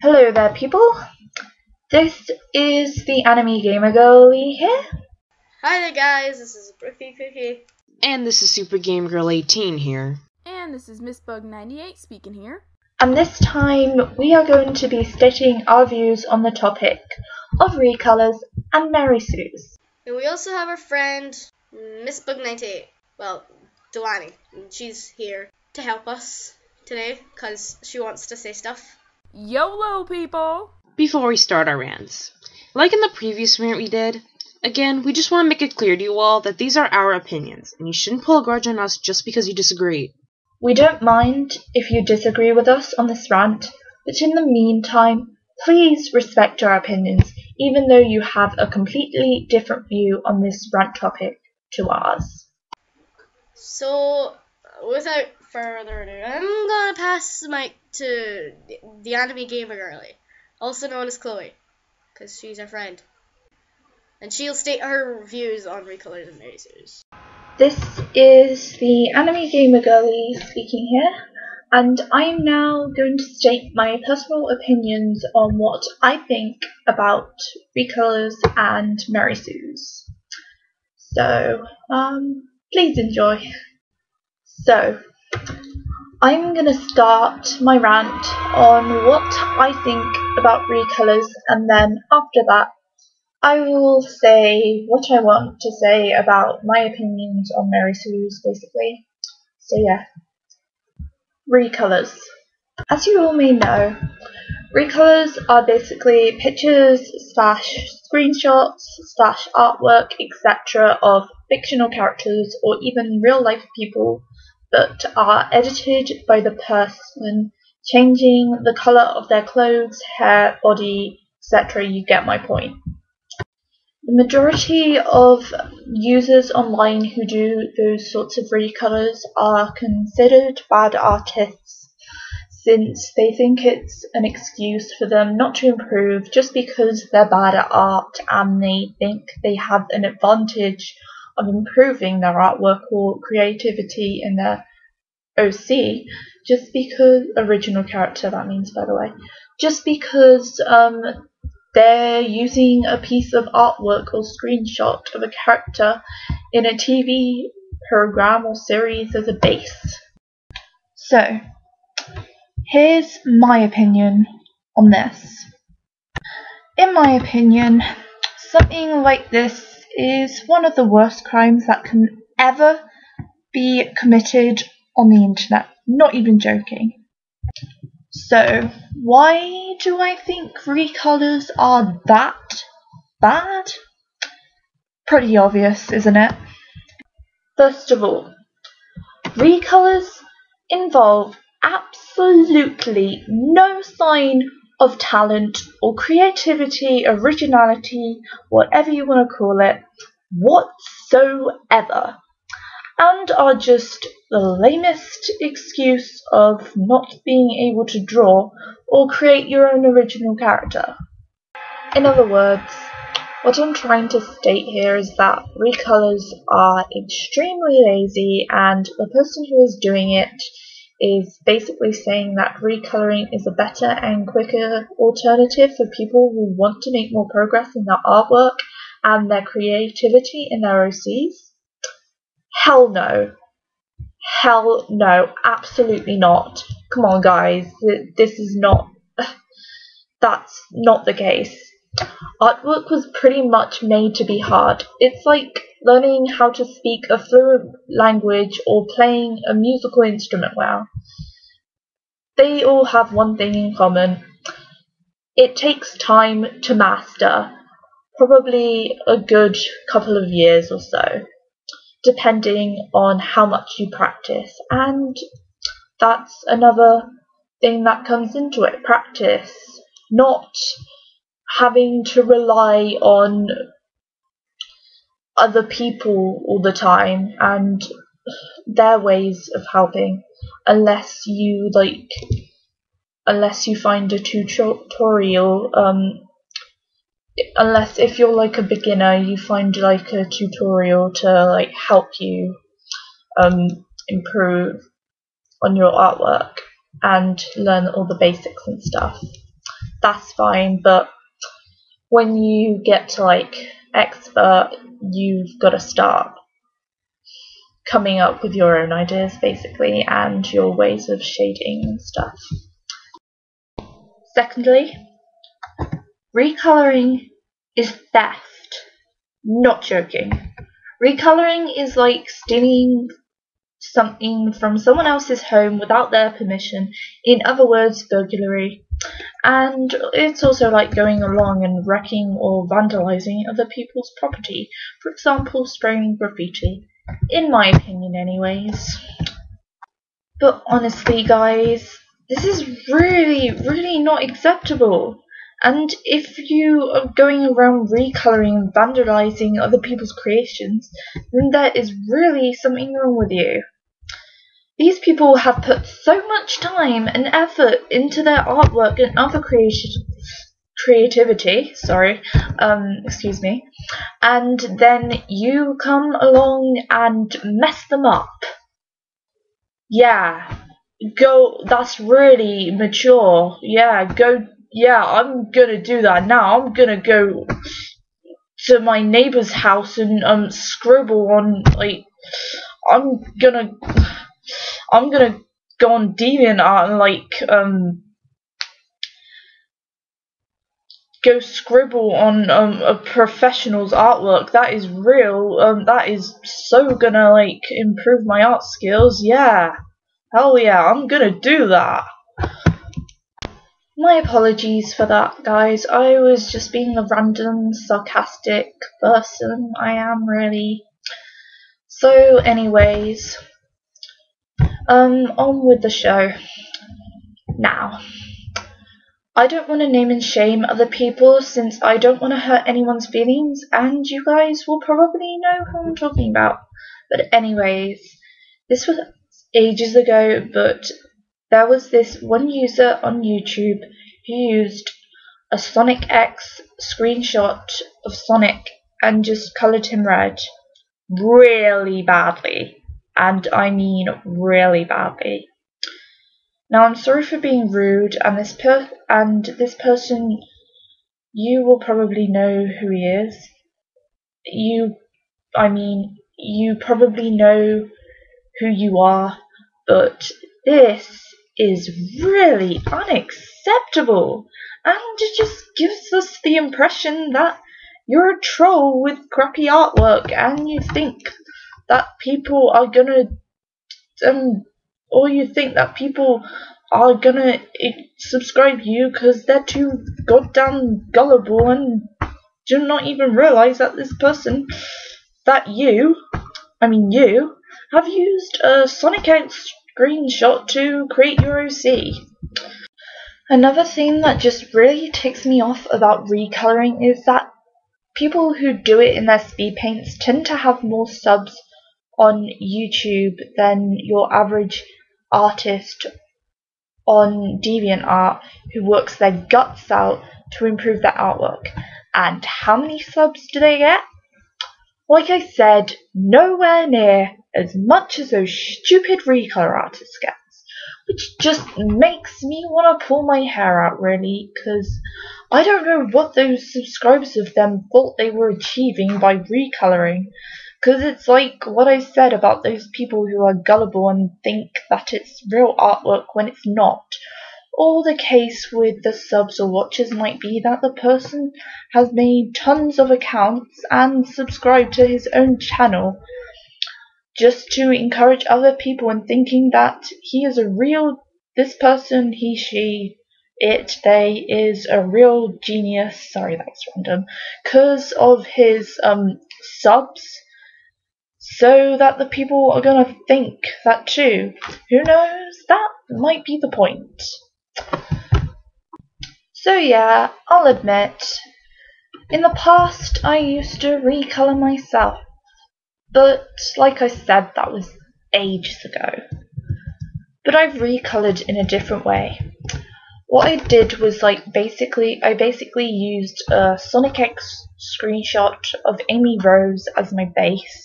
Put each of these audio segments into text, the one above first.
Hello there, people. This is the AnimeGamerGirly here. Hi there, guys. This is BrookieCookie. And this is Super Game Girl 18 here. And this is Miss Bug 98 speaking here. And this time we are going to be stating our views on the topic of Recolors and Mary Sue's. And we also have our friend, Miss Bug 98. Well, Delaney. And she's here to help us today because she wants to say stuff. YOLO, people! Before we start our rants, like in the previous rant we did, again, we just want to make it clear to you all that these are our opinions, and you shouldn't pull a grudge on us just because you disagree. We don't mind if you disagree with us on this rant, but in the meantime, please respect our opinions, even though you have a completely different view on this rant topic to ours. So, without further ado, I'm gonna pass the mic to the AnimeGamerGirly, also known as Chloe, because she's our friend. And she'll state her views on Recolors and Mary Sue's. This is the AnimeGamerGirly speaking here, and I'm now going to state my personal opinions on what I think about Recolors and Mary Sue's. So, please enjoy. So, I'm going to start my rant on what I think about Recolors, and then after that I will say what I want to say about my opinions on Mary Sue's, basically. So yeah. Recolors. As you all may know, Recolors are basically pictures / screenshots / artwork, etc. of fictional characters or even real life people that are edited by the person, changing the colour of their clothes, hair, body, etc. You get my point. The majority of users online who do those sorts of recolors are considered bad artists, since they think it's an excuse for them not to improve just because they're bad at art, and they think they have an advantage of improving their artwork or creativity in their OC just because original character, that means, by the way, just because they're using a piece of artwork or screenshot of a character in a TV program or series as a base. So, here's my opinion on this. In my opinion, something like this is one of the worst crimes that can ever be committed on the internet. Not even joking. So, why do I think recolors are that bad? Pretty obvious, isn't it? First of all, recolors involve absolutely no sign of talent or creativity, originality, whatever you want to call it, whatsoever, and are just the lamest excuse of not being able to draw or create your own original character. In other words, what I'm trying to state here is that recolors are extremely lazy, and the person who is doing it is basically saying that recoloring is a better and quicker alternative for people who want to make more progress in their artwork and their creativity in their OCs. Hell no. Hell no. Absolutely not. Come on, guys. This is not... That's not the case. Artwork was pretty much made to be hard. It's like learning how to speak a fluent language or playing a musical instrument well. They all have one thing in common. It takes time to master. Probably a good couple of years or so, depending on how much you practice. And that's another thing that comes into it, practice. Not having to rely on other people all the time and their ways of helping, unless you find a tutorial, unless if you're like a beginner, you find like a tutorial to like help you improve on your artwork and learn all the basics and stuff. that's fine, but when you get to like expert, you've got to start coming up with your own ideas basically and your ways of shading and stuff. Secondly, recoloring is theft. Not joking. Recoloring is like stealing something from someone else's home without their permission. In other words, burglary. And it's also like going along and wrecking or vandalizing other people's property. For example, spraying graffiti. In my opinion anyways. But honestly guys, this is really not acceptable. And if you are going around recoloring and vandalizing other people's creations, then there is really something wrong with you. These people have put so much time and effort into their artwork and other creativity, excuse me, and then you come along and mess them up. Yeah, that's really mature. Yeah, I'm gonna do that now. I'm gonna go to my neighbor's house and scribble on, like, I'm gonna go on DeviantArt and like go scribble on a professional's artwork. That is real. That is so gonna like improve my art skills. Yeah, hell yeah, I'm gonna do that. My apologies for that, guys. I was just being a random, sarcastic person. I am really. So, anyways, on with the show. Now, I don't want to name and shame other people since I don't want to hurt anyone's feelings, and you guys will probably know who I'm talking about. But anyways, this was ages ago, but there was this one user on YouTube who used a Sonic X screenshot of Sonic and just coloured him red really badly. And I mean really badly. Now I'm sorry for being rude, and this person, you will probably know who he is. You probably know who you are, but this is really unacceptable, and it just gives us the impression that you're a troll with crappy artwork, and you think that people are gonna subscribe you because they're too goddamn gullible and do not even realize that this person, you have used a Sonic X screenshot to create your OC. Another thing that just really ticks me off about recoloring is that people who do it in their speed paints tend to have more subs on YouTube than your average artist on DeviantArt who works their guts out to improve their artwork. And how many subs do they get? Like I said, nowhere near as much as those stupid recolor artists get, which just makes me want to pull my hair out, really, because I don't know what those subscribers of them thought they were achieving by recoloring, because it's like what I said about those people who are gullible and think that it's real artwork when it's not. Or the case with the subs or watches might be that the person has made tons of accounts and subscribed to his own channel just to encourage other people and thinking that this person, he, she, they is a real genius, sorry that was random, because of his subs, so that the people are gonna think that too. Who knows, that might be the point. So yeah, I'll admit, in the past I used to recolor myself, but like I said, that was ages ago. But I've recolored in a different way. What I did was I basically used a Sonic X screenshot of Amy Rose as my base,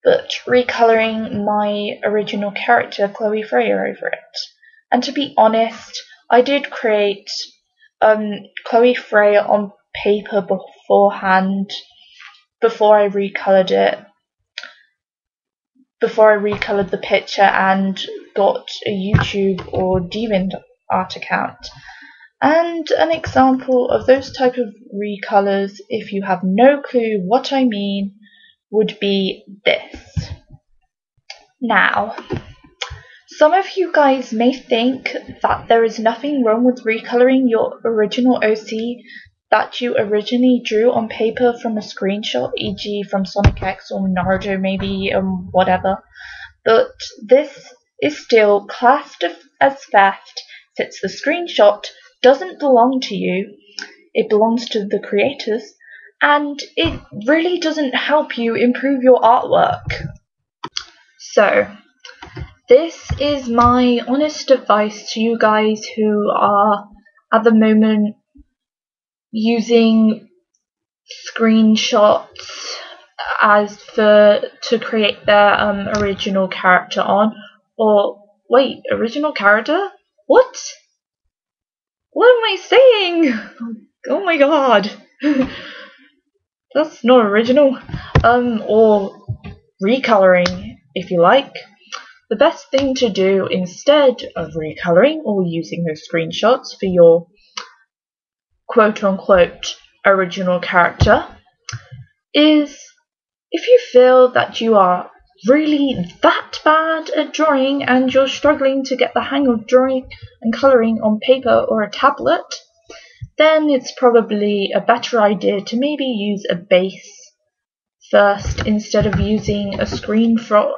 but recoloring my original character Chloe Freya over it. And to be honest, I did create Chloe Freya on paper beforehand, before I recolored it, before I recolored the picture and got a YouTube or DeviantArt account. And an example of those type of recolors, if you have no clue what I mean, would be this. Now, some of you guys may think that there is nothing wrong with recoloring your original OC that you originally drew on paper from a screenshot, e.g. from Sonic X or Naruto maybe, whatever, but this is still classed as theft since the screenshot doesn't belong to you, it belongs to the creators, and it really doesn't help you improve your artwork. So, this is my honest advice to you guys who are at the moment using screenshots to create their original character on. Or wait, original character? What? What am I saying? Oh my god. That's not original. Or recoloring, if you like. The best thing to do instead of recoloring or using those screenshots for your quote-unquote original character is, if you feel that you are really that bad at drawing and you're struggling to get the hang of drawing and colouring on paper or a tablet, then it's probably a better idea to maybe use a base first instead of using a screenshot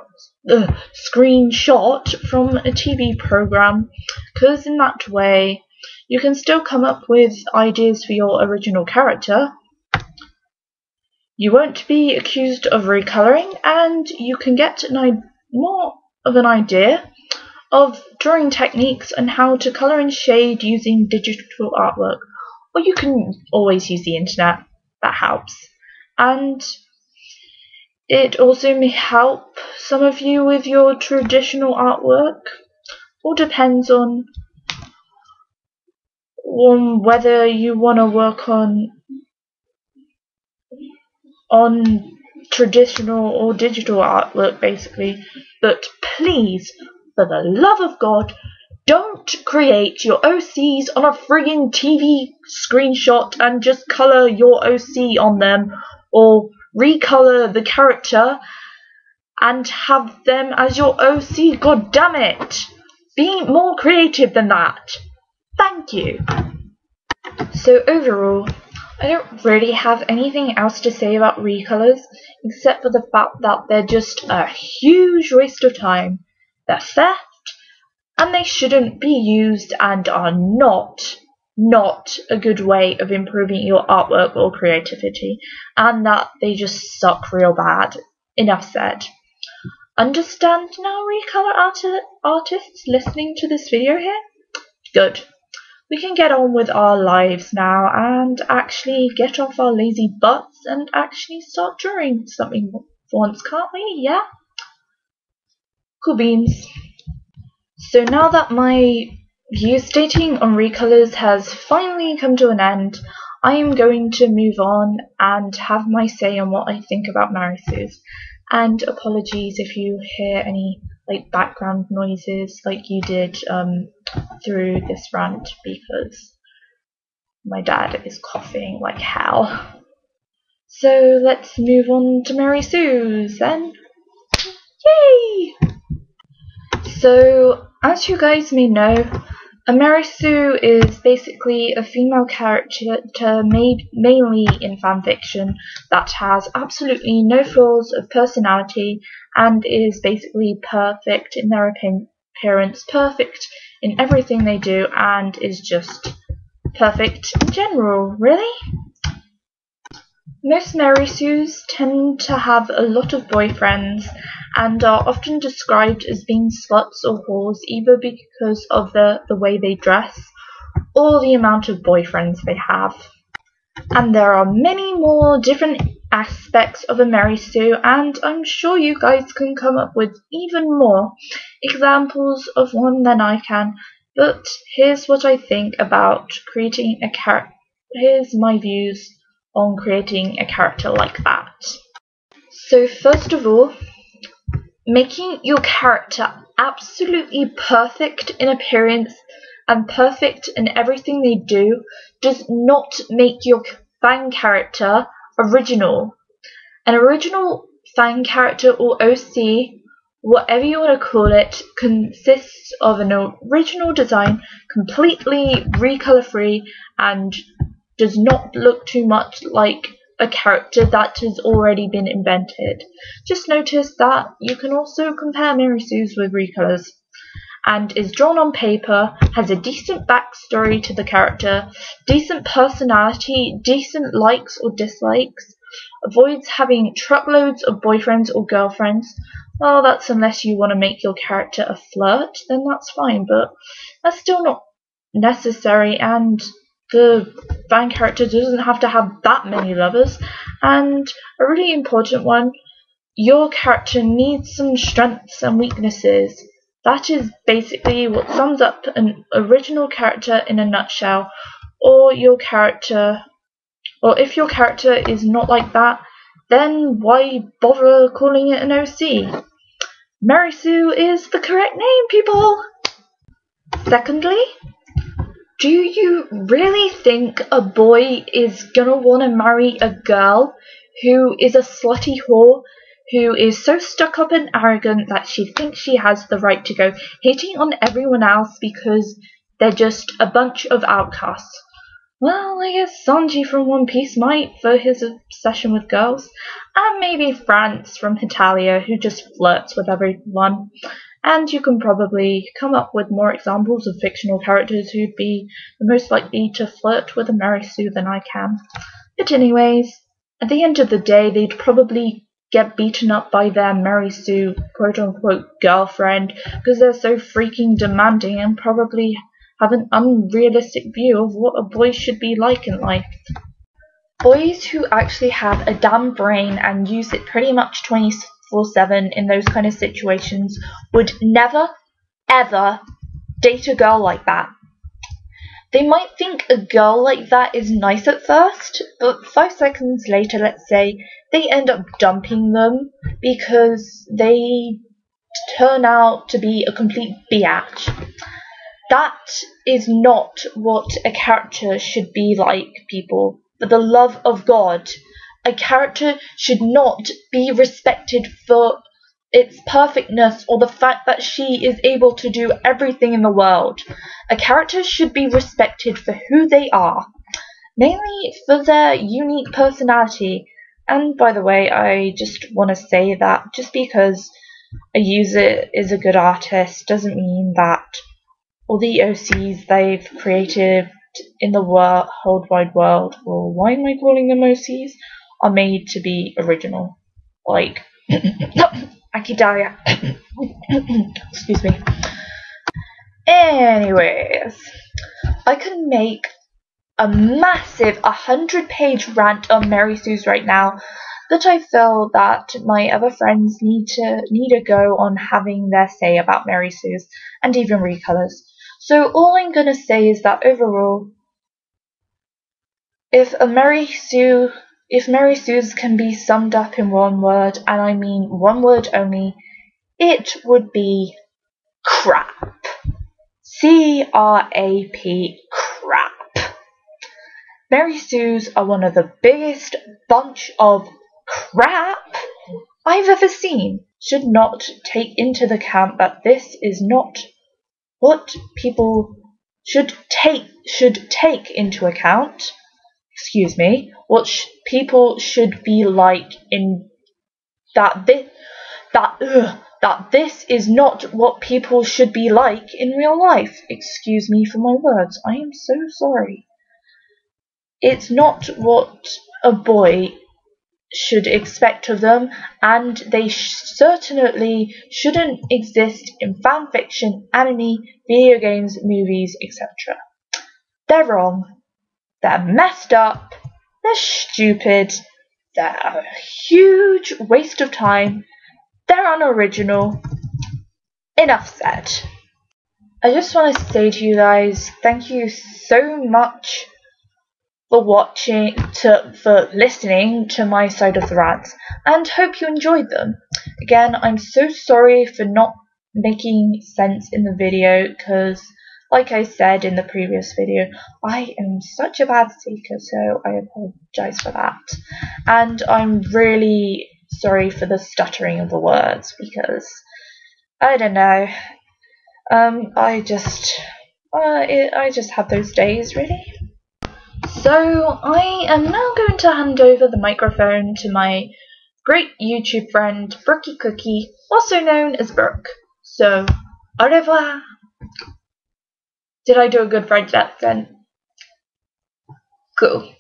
from a TV program, because in that way you can still come up with ideas for your original character. You won't be accused of recoloring, and you can get more of an idea of drawing techniques and how to colour and shade using digital artwork. Or you can always use the internet, that helps. And it also may help some of you with your traditional artwork. All depends on whether you want to work on traditional or digital artwork, basically. But please, for the love of God, don't create your OCs on a friggin' TV screenshot and just colour your OC on them, or recolor the character and have them as your OC. God damn it! Be more creative than that. Thank you. So overall, I don't really have anything else to say about recolors, except for the fact that they're just a huge waste of time. They're theft, and they shouldn't be used and are not a good way of improving your artwork or creativity, and that they just suck real bad. Enough said. Understand now, recolor artists listening to this video here? Good. We can get on with our lives now and actually get off our lazy butts and actually start drawing something for once, can't we? Yeah? Cool beans. So now that my use dating on recolors has finally come to an end, I am going to move on and have my say on what I think about Marisus. And apologies if you hear any background noises like you did through this rant, because my dad is coughing like hell. So let's move on to Marisus then. Yay! So, as you guys may know, a Marisu is basically a female character made mainly in fanfiction that has absolutely no flaws of personality and is basically perfect in their appearance, perfect in everything they do, and is just perfect in general, really. Most Marisus tend to have a lot of boyfriends and are often described as being sluts or whores, either because of the way they dress or the amount of boyfriends they have. And there are many more different aspects of a Marisu, and I'm sure you guys can come up with even more examples of one than I can, But here's what I think about creating a character. Here's my views on creating a character like that. So first of all, making your character absolutely perfect in appearance and perfect in everything they do does not make your fan character original. An original fan character or OC, whatever you want to call it, consists of an original design, completely recolor free, and does not look too much like a character that has already been invented. Just notice that you can also compare Mary Sue's with Recolors, and is drawn on paper, has a decent backstory to the character, decent personality, decent likes or dislikes, avoids having truckloads of boyfriends or girlfriends. Well, that's unless you want to make your character a flirt, then that's fine, but that's still not necessary, and the fan character doesn't have to have that many lovers. And a really important one, your character needs some strengths and weaknesses. That is basically what sums up an original character in a nutshell. Or if your character is not like that, then why bother calling it an OC? Mary Sue is the correct name, people! Secondly, do you really think a boy is gonna want to marry a girl who is a slutty whore, who is so stuck up and arrogant that she thinks she has the right to go hating on everyone else because they're just a bunch of outcasts? Well, I guess Sanji from One Piece might, for his obsession with girls, and maybe France from Hetalia, who just flirts with everyone. And you can probably come up with more examples of fictional characters who'd be the most likely to flirt with a Mary Sue than I can. But anyways, at the end of the day, they'd probably get beaten up by their Mary Sue quote-unquote girlfriend because they're so freaking demanding and probably have an unrealistic view of what a boy should be like in life. Boys who actually have a damn brain and use it pretty much 24/7 in those kind of situations would never, ever date a girl like that. They might think a girl like that is nice at first, but 5 seconds later, let's say, they end up dumping them because they turn out to be a complete biatch. That is not what a character should be like, people. For the love of God, a character should not be respected for its perfectness or the fact that she is able to do everything in the world. A character should be respected for who they are, mainly for their unique personality. And by the way, I just want to say that just because a user is a good artist doesn't mean that all the OCs they've created in the whole wide world, or why am I calling them OCs, are made to be original. Like, Akidaria. Excuse me. Anyways, I could make a massive 100-page rant on Mary Sue's right now, but I feel that my other friends need a go on having their say about Mary Sue's and even Recolors. So all I'm gonna say is that overall, if Mary Sue's can be summed up in one word, and I mean one word only, it would be crap. C-R-A-P, crap. Mary Sue's are one of the biggest bunch of crap I've ever seen. Should not take into account that this is not what people should take into account. Excuse me. What people should be like in that this is not what people should be like in real life. Excuse me for my words. I am so sorry. It's not what a boy should expect of them, and they certainly shouldn't exist in fanfiction, anime, video games, movies, etc. They're wrong. They're messed up. They're stupid. They're a huge waste of time. They're unoriginal. Enough said. I just want to say to you guys, thank you so much for for listening to my side of the rants, and hope you enjoyed them. Again, I'm so sorry for not making sense in the video, because like I said in the previous video, I am such a bad speaker, so I apologize for that. And I'm really sorry for the stuttering of the words, because I don't know. I just have those days, really. So I am now going to hand over the microphone to my great YouTube friend BrookieCookie, also known as Brook. So, au revoir. Did I do a good French accent? Cool.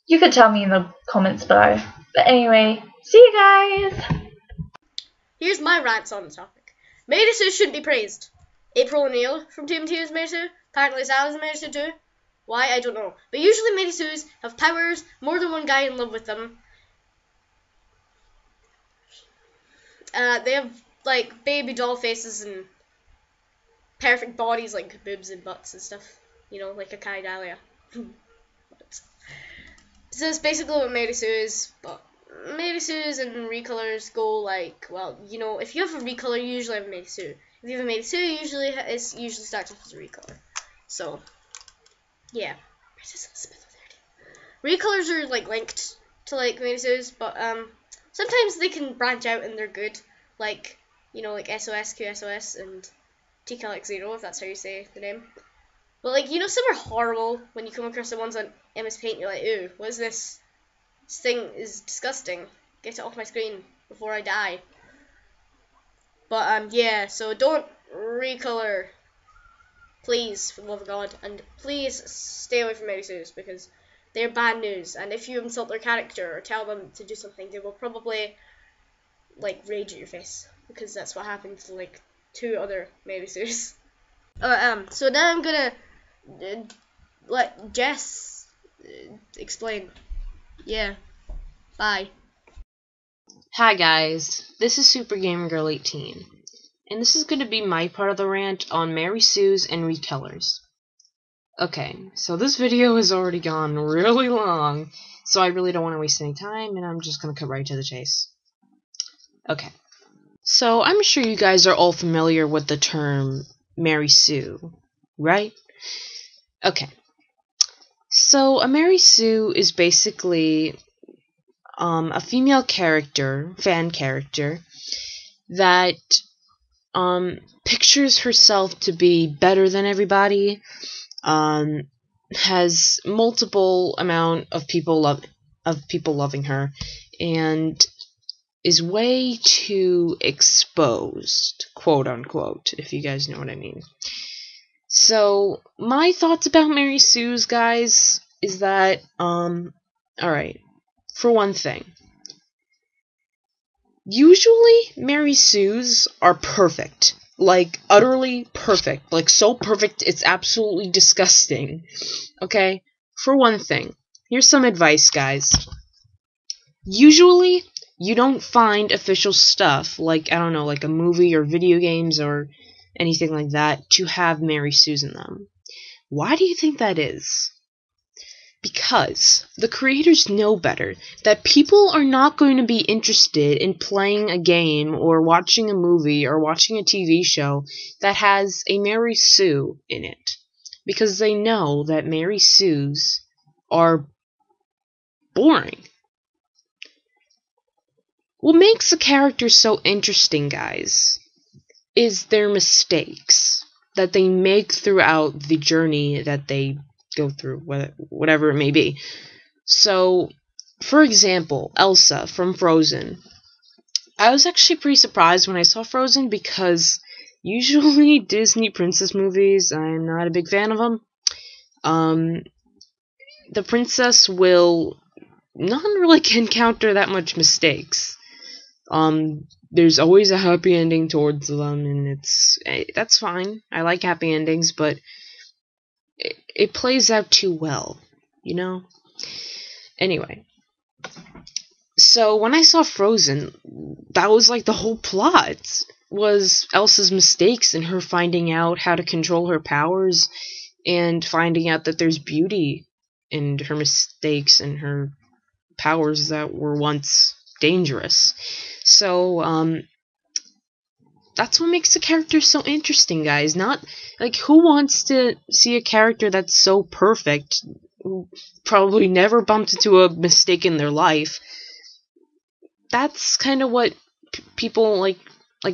You could tell me in the comments below. But anyway, see you guys! Here's my rants on the topic. Mary Sue shouldn't be praised. April O'Neil from Team 2 is Mary Sue. Apparently Sal's Mary Sue too. Why, I don't know. But usually Mary Sues have powers, more than one guy in love with them. They have, like, baby doll faces and perfect bodies, like boobs and butts and stuff. You know, like a Kai Dahlia. So it's basically what Mary Sue is, but Mary Sues and Recolors go like, well, you know, if you have a Recolor, you usually have a Mary Sue. If you have a Mary Sue, it usually starts off as a Recolor. So, yeah. Recolors are like linked to like Mary Sues, but sometimes they can branch out and they're good. Like, you know, like SOS, QSOS, and TKLX0, if that's how you say the name. But like, you know, some are horrible when you come across the ones on MS Paint, you're like, ew, what is this? This thing is disgusting. Get it off my screen before I die. But yeah, so don't recolor. Please, for the love of God, and please stay away from Mary Sues, because they're bad news, and if you insult their character or tell them to do something, they will probably, like, rage at your face, because that's what happened to, like, 2 other Mary Sues. So now I'm gonna let Jess explain. Yeah. Bye. Hi guys, this is SuperGamerGirl18, and this is going to be my part of the rant on Mary Sues and Recolors. Okay, so this video has already gone really long, so I really don't want to waste any time, and I'm just going to cut right to the chase. Okay, so I'm sure you guys are all familiar with the term Mary Sue, right? Okay, so a Mary Sue is basically a female character, fan character, that pictures herself to be better than everybody, has multiple amount of people loving her, and is way too exposed, quote unquote, if you guys know what I mean. So my thoughts about Mary Sues, guys, is that alright, for one thing, usually Mary Sues are perfect. Like, utterly perfect. Like, so perfect, it's absolutely disgusting. Okay? For one thing, here's some advice, guys. Usually, you don't find official stuff, like, I don't know, like a movie or video games or anything like that, to have Mary Sues in them. Why do you think that is? Because the creators know better that people are not going to be interested in playing a game or watching a movie or watching a TV show that has a Mary Sue in it. Because they know that Mary Sues are boring. What makes a character so interesting, guys, is their mistakes that they make throughout the journey that they go through, whatever it may be. So, for example, Elsa from Frozen. I was actually pretty surprised when I saw Frozen, because usually Disney princess movies, I'm not a big fan of them. The princess will not really encounter that much mistakes. There's always a happy ending towards them, and that's fine. I like happy endings, but it plays out too well, you know? Anyway, so when I saw Frozen, that was like the whole plot. was Elsa's mistakes and her finding out how to control her powers and finding out that there's beauty in her mistakes and her powers that were once dangerous. So, that's what makes the character so interesting, guys. Not, like, who wants to see a character that's so perfect, who probably never bumped into a mistake in their life? That's kind of what people, like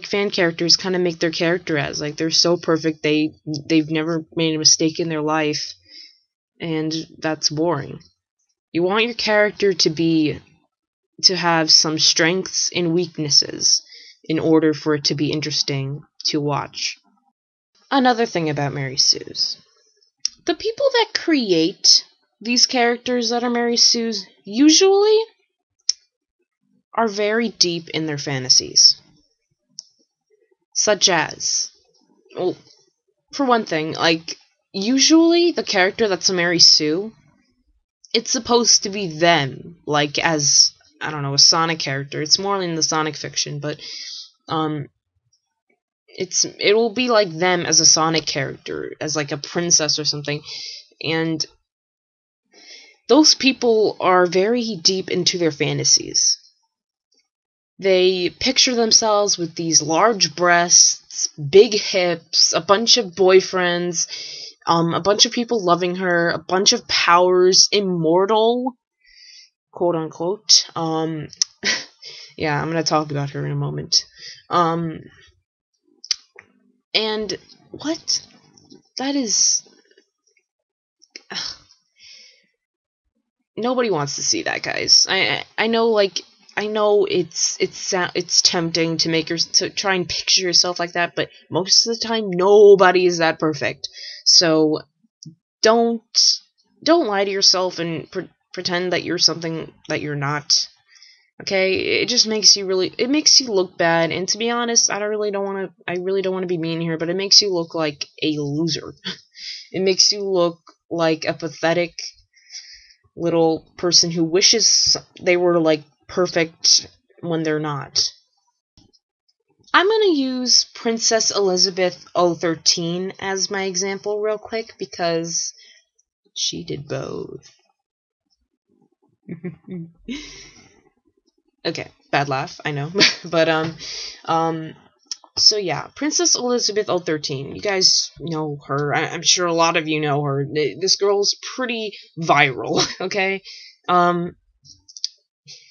fan characters kind of make their character as. Like, they're so perfect, they've never made a mistake in their life, and that's boring. You want your character to have some strengths and weaknesses in order for it to be interesting to watch. Another thing about Mary Sue's. The people that create these characters that are Mary Sue's usually are very deep in their fantasies. Such as, well, for one thing, like, usually the character that's a Mary Sue, it's supposed to be them, like, as, I don't know, a Sonic character. It's more in the Sonic fiction, but it will be like them as a Sonic character, as like a princess or something, and those people are very deep into their fantasies. They picture themselves with these large breasts, big hips, a bunch of boyfriends, a bunch of people loving her, a bunch of powers, immortal, quote unquote. Yeah, I'm gonna talk about her in a moment. And what? That is... Nobody wants to see that, guys. I know, like, I know it's tempting to try and picture yourself like that, but most of the time, nobody is that perfect. So, don't lie to yourself and pretend that you're something that you're not. Okay, it just makes you look bad, and to be honest, I really don't want to be mean here, but it makes you look like a loser. It makes you look like a pathetic little person who wishes they were, like, perfect when they're not. I'm gonna use Princess Elizabeth 013 as my example real quick, because she did both. Okay, bad laugh, I know. But, so yeah, Princess Elizabeth 013. You guys know her. I'm sure a lot of you know her. This girl's pretty viral, okay?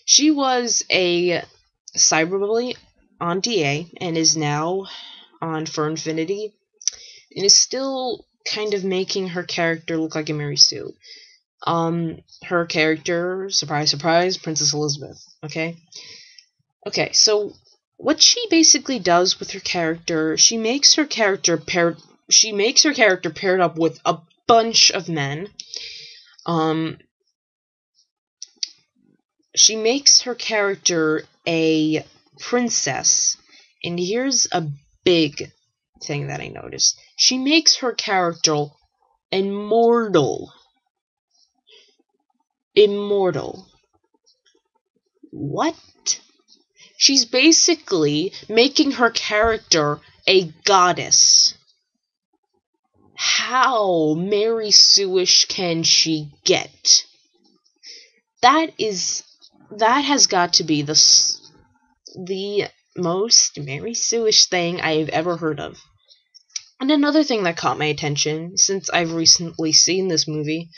She was a cyberbully on DA, and is now on For Infinity, and is still kind of making her character look like a Mary Sue. Her character, surprise, surprise, Princess Elizabeth, okay? Okay, so what she basically does with her character, she makes her character paired up with a bunch of men. She makes her character a princess, and here's a big thing that I noticed. She makes her character immortal. Immortal. What? She's basically making her character a goddess. How Mary Sue-ish can she get? That has got to be the most Mary Sue-ish thing I've ever heard of. And another thing that caught my attention, since I've recently seen this movie,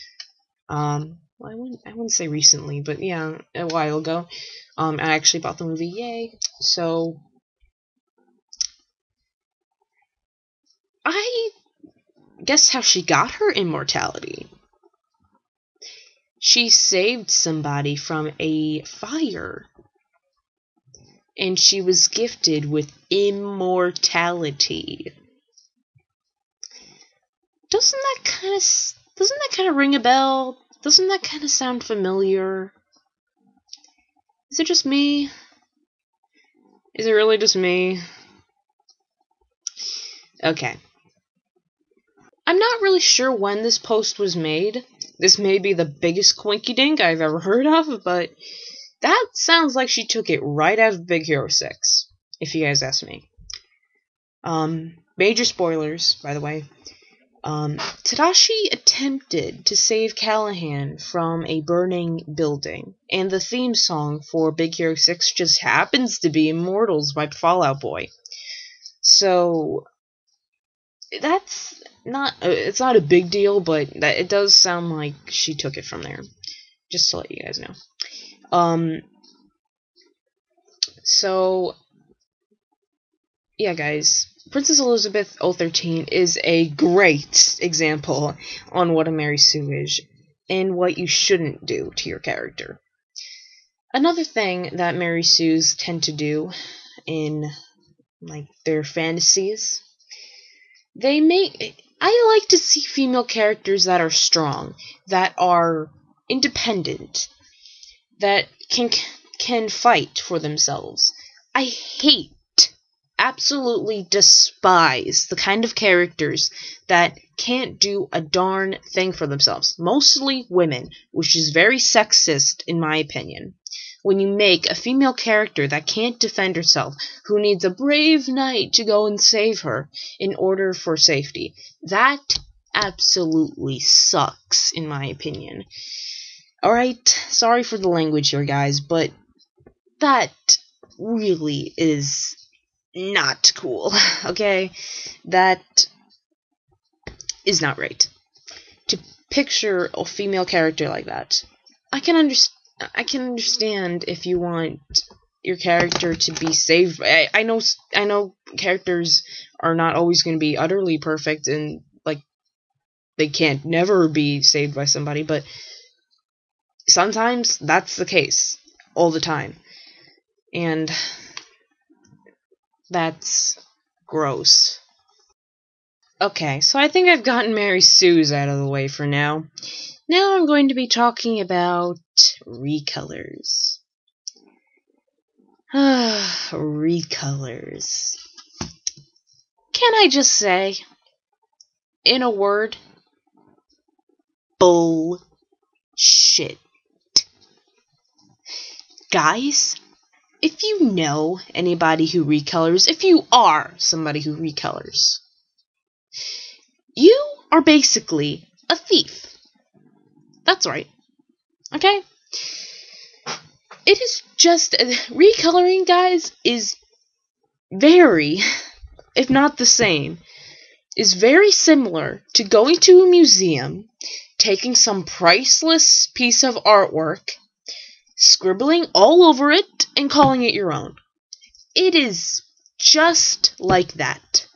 well, I wouldn't say recently, but yeah, a while ago, I actually bought the movie, yay. So, I guess how she got her immortality. She saved somebody from a fire, and she was gifted with immortality. Doesn't that kind of ring a bell? Doesn't that kind of sound familiar? Is it just me? Is it really just me? Okay. I'm not really sure when this post was made. This may be the biggest coinky-dink I've ever heard of, but that sounds like she took it right out of Big Hero 6, if you guys ask me. Major spoilers, by the way. Tadashi attempted to save Callahan from a burning building, and the theme song for Big Hero 6 just happens to be Immortals by Fall Out Boy. So, that's not, it's not a big deal, but it does sound like she took it from there. Just to let you guys know. So, yeah guys, Princess Elizabeth 013 is a great example on what a Mary Sue is, and what you shouldn't do to your character. Another thing that Mary Sues tend to do in, like, their fantasies, I like to see female characters that are strong, that are independent, that can fight for themselves. I absolutely despise the kind of characters that can't do a darn thing for themselves. Mostly women, which is very sexist in my opinion. When you make a female character that can't defend herself, who needs a brave knight to go and save her in order for safety, that absolutely sucks in my opinion. Alright, sorry for the language here guys, but that really is not cool, okay? That is not right. To picture a female character like that. I can understand if you want your character to be saved. I know characters are not always going to be utterly perfect, and like they can't never be saved by somebody, but sometimes that's the case all the time. And that's gross. Okay, so I think I've gotten Mary Sue's out of the way for now. Now I'm going to be talking about Recolors. Recolors. Can I just say, in a word, bullshit. Guys, if you know anybody who recolors, if you are somebody who recolors, you are basically a thief. That's right. Okay? It is just, recoloring, guys, is very, if not the same, is very similar to going to a museum, taking some priceless piece of artwork, scribbling all over it, and calling it your own. It is just like that.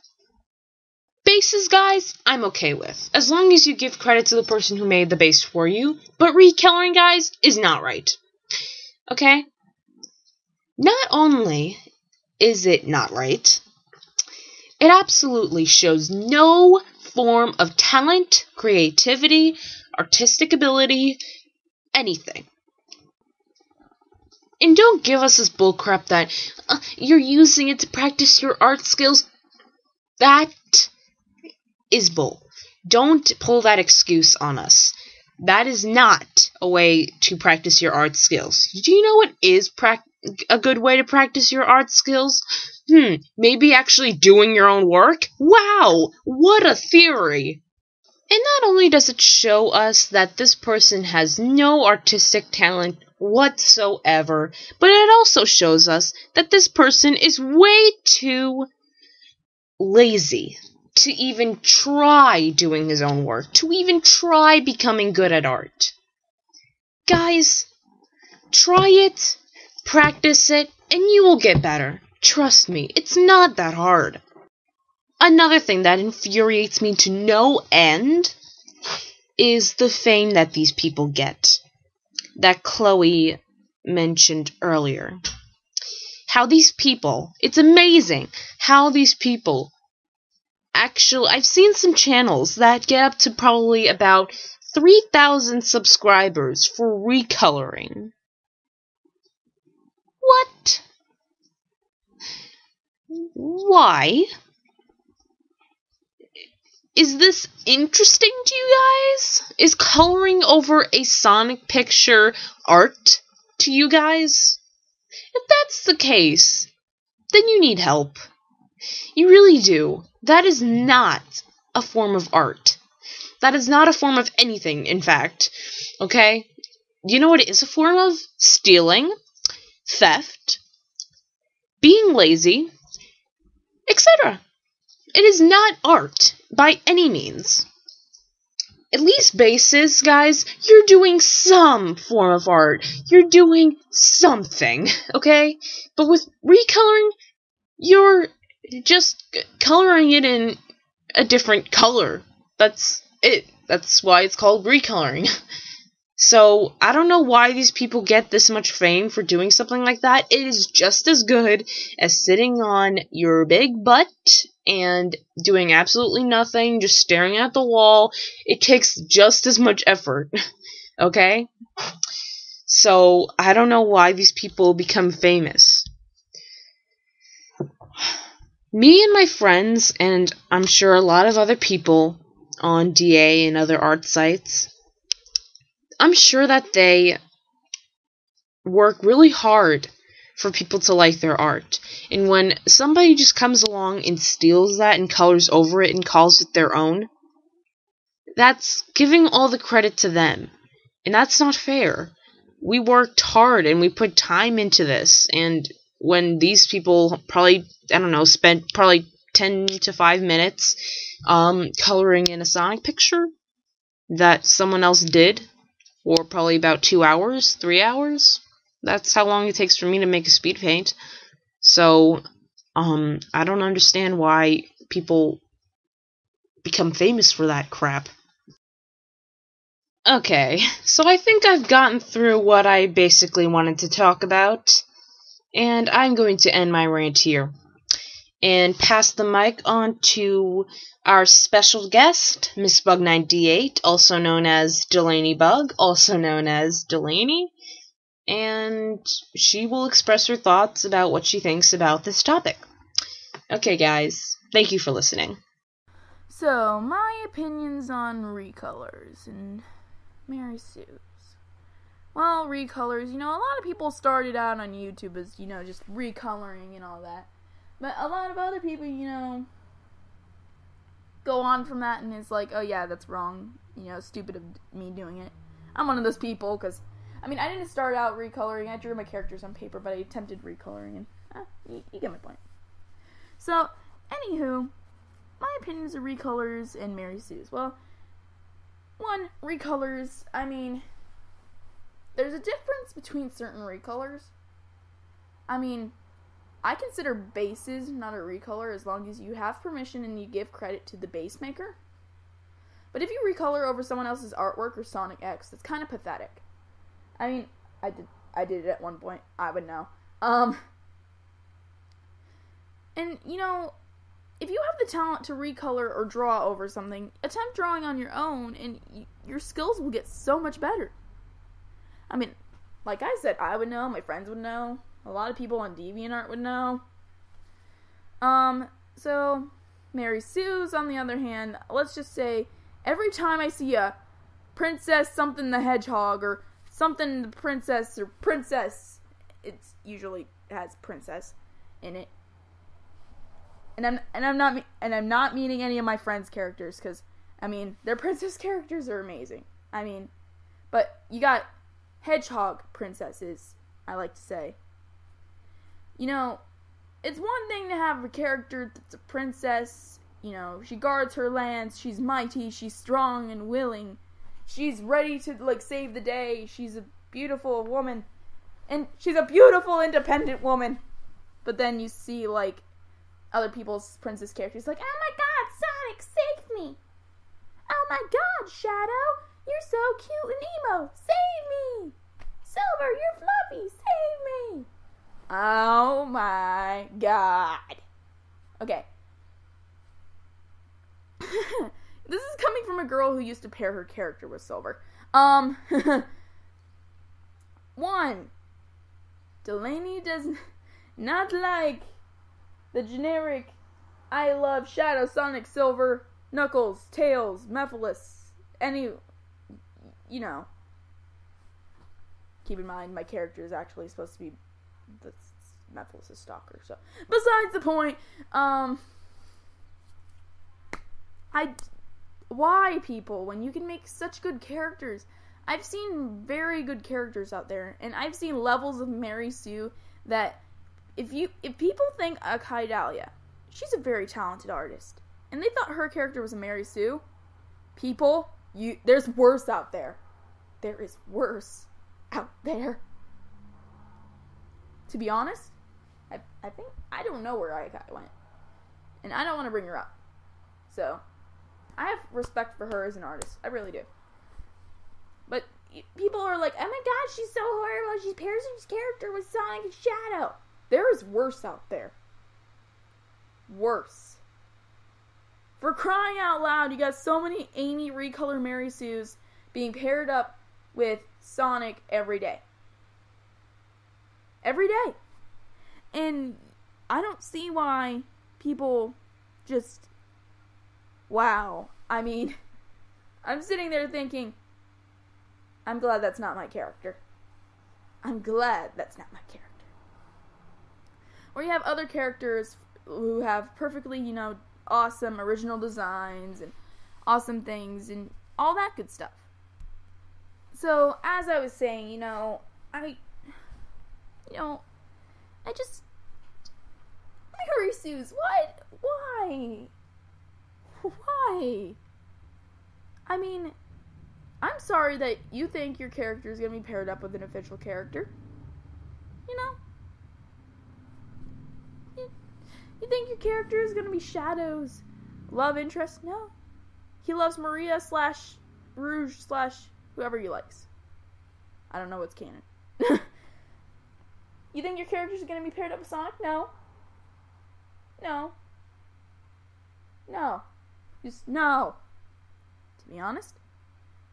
Bases, guys, I'm okay with, as long as you give credit to the person who made the base for you, but recoloring, guys, is not right. Okay? Not only is it not right, it absolutely shows no form of talent, creativity, artistic ability, anything. And don't give us this bullcrap that you're using it to practice your art skills. That is bull. Don't pull that excuse on us. That is not a way to practice your art skills. Do you know what is a good way to practice your art skills? Maybe actually doing your own work? Wow, what a theory! And not only does it show us that this person has no artistic talent whatsoever, but it also shows us that this person is way too lazy to even try doing his own work, to even try becoming good at art. Guys, try it, practice it, and you will get better. Trust me, it's not that hard. Another thing that infuriates me to no end is the fame that these people get, that Chloe mentioned earlier. How these people, it's amazing how these people actually, I've seen some channels that get up to probably about 3,000 subscribers for recoloring. What? Why? Is this interesting to you guys? Is coloring over a Sonic picture art to you guys? If that's the case, then you need help. You really do. That is not a form of art. That is not a form of anything, in fact. Okay? You know what it is a form of? Stealing, theft, being lazy, etc. It is not art, by any means. At least basis, guys, you're doing some form of art. You're doing something, okay? But with recoloring, you're just coloring it in a different color. That's it. That's why it's called recoloring. So, I don't know why these people get this much fame for doing something like that. It is just as good as sitting on your big butt and doing absolutely nothing, just staring at the wall. It takes just as much effort, okay? So, I don't know why these people become famous. Me and my friends, and I'm sure a lot of other people on DA and other art sites, I'm sure that they work really hard for people to like their art. And when somebody just comes along and steals that and colors over it and calls it their own, that's giving all the credit to them. And that's not fair. We worked hard and we put time into this. And when these people probably, I don't know, spent probably 10 to 5 minutes coloring in a Sonic picture that someone else did, or probably about 2 hours, 3 hours. That's how long it takes for me to make a speed paint. So, I don't understand why people become famous for that crap. Okay, so I think I've gotten through what I basically wanted to talk about, and I'm going to end my rant here, and pass the mic on to our special guest, Miss Bug98, also known as Delaney Bug, also known as Delaney, and she will express her thoughts about what she thinks about this topic. Okay, guys, thank you for listening. So, my opinions on Recolors and Mary Sue's. Well, Recolors, a lot of people started out on YouTube as, just recoloring and all that. But a lot of other people, go on from that and it's like, oh yeah, that's wrong. Stupid of me doing it. I'm one of those people, because, I didn't start out recoloring. I drew my characters on paper, but I attempted recoloring, and you get my point. So, anywho, my opinions of Recolors and Mary Sue's. Well, one, Recolors, there's a difference between certain Recolors. I consider bases not a recolor as long as you have permission and you give credit to the base maker. But if you recolor over someone else's artwork or Sonic X, that's kind of pathetic. I did it at one point. I would know. And, if you have the talent to recolor or draw over something, attempt drawing on your own and your skills will get so much better. Like I said, I would know, my friends would know. A lot of people on DeviantArt would know. So, Mary Sue's, on the other hand, let's just say, every time I see a Princess something the Hedgehog, or something the Princess, or Princess, it usually has Princess in it. And I'm not meaning any of my friends' characters, because, their Princess characters are amazing. But you got Hedgehog princesses, I like to say. It's one thing to have a character that's a princess, she guards her lands, she's mighty, she's strong and willing, she's ready to, save the day, she's a beautiful woman, and she's a beautiful, independent woman. But then you see, other people's princess characters, oh my god, Sonic, save me! Oh my god, Shadow, you're so cute and emo, save me! Silver, you're fluffy, save me! Oh my god. Okay. This is coming from a girl who used to pair her character with Silver. One, Delaney does not like the generic I love Shadow, Sonic, Silver, Knuckles, Tails, Mephiles, keep in mind my character is actually supposed to be the Mephiles' stalker. So, besides the point, why people, when you can make such good characters? I've seen very good characters out there, and I've seen levels of Mary Sue that if people think Akai Dahlia, she's a very talented artist, and they thought her character was a Mary Sue, people, there's worse out there. There is worse out there. To be honest, I don't know where Akai went, and I don't want to bring her up. So, I have respect for her as an artist. I really do. But people are like, oh my god, she's so horrible. She pairs his character with Sonic and Shadow. There is worse out there. Worse. For crying out loud, you got so many Amy Recolor Mary Sues being paired up with Sonic every day. Every day. And I don't see why people just... Wow. I mean, I'm sitting there thinking, I'm glad that's not my character. I'm glad that's not my character. Or you have other characters who have perfectly, awesome original designs and awesome things and all that good stuff. So, as I was saying, Mary Sue's, what? Why? Why? I mean, I'm sorry that you think your character is going to be paired up with an official character. You think your character is going to be Shadow's love interest? No. He loves Maria / Rouge / whoever he likes. I don't know what's canon. You think your character is going to be paired up with Sonic? No. No. No. Just no. To be honest,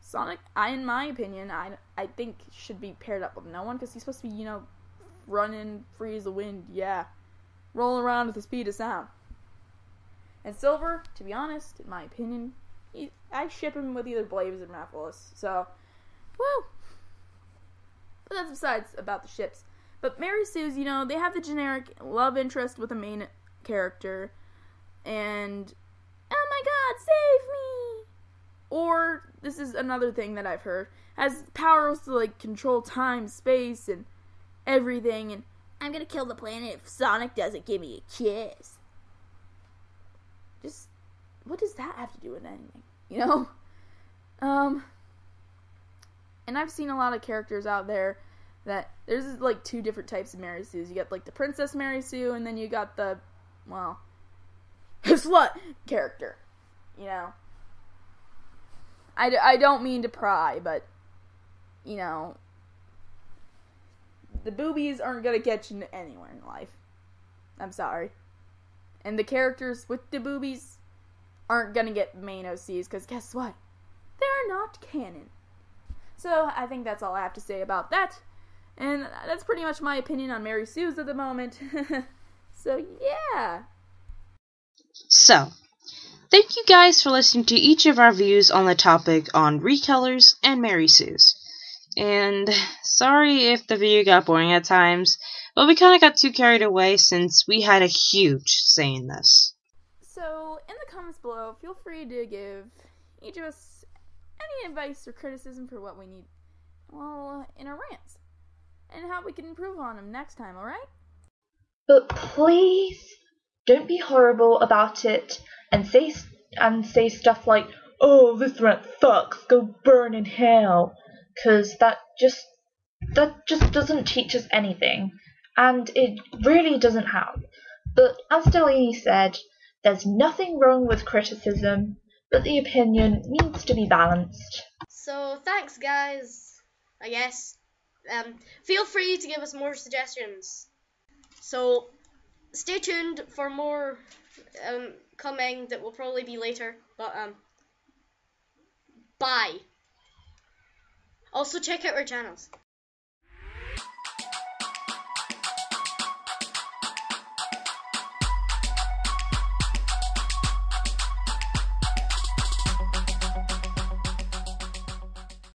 Sonic, in my opinion, I think should be paired up with no one, because he's supposed to be, running free as the wind, yeah. Rolling around with the speed of sound. And Silver, to be honest, in my opinion, I ship him with either Blaze or Mephiles, so, woo. But that's besides about the ships. But Mary Sue's, they have the generic love interest with a main character, and, oh my god, save me! Or, this is another thing that I've heard, has powers to, control time, space, and everything, and I'm gonna kill the planet if Sonic doesn't give me a kiss. Just, what does that have to do with anything? And I've seen a lot of characters out there that, there's, two different types of Mary Sues. You got, the Princess Mary Sue, and then you got the, slut character. I don't mean to pry, but, the boobies aren't gonna get you anywhere in life. I'm sorry. And the characters with the boobies aren't gonna get main OCs, because guess what? They're not canon. So, I think that's all I have to say about that. And that's pretty much my opinion on Mary Sue's at the moment. So, yeah. So, thank you guys for listening to each of our views on the topic on Recolors and Mary Sue's. And sorry if the video got boring at times, but we kind of got too carried away since we had a huge say in this. So, in the comments below, feel free to give each of us any advice or criticism for what we need, in our rants, and how we can improve on them next time, alright? But please, don't be horrible about it and say stuff like, oh, this rant sucks, go burn in hell. Because that just doesn't teach us anything, and it really doesn't help. But as Delaney said, there's nothing wrong with criticism, but the opinion needs to be balanced. So thanks, guys. I guess. Feel free to give us more suggestions. So stay tuned for more coming that will probably be later. But bye. Also check out our channels.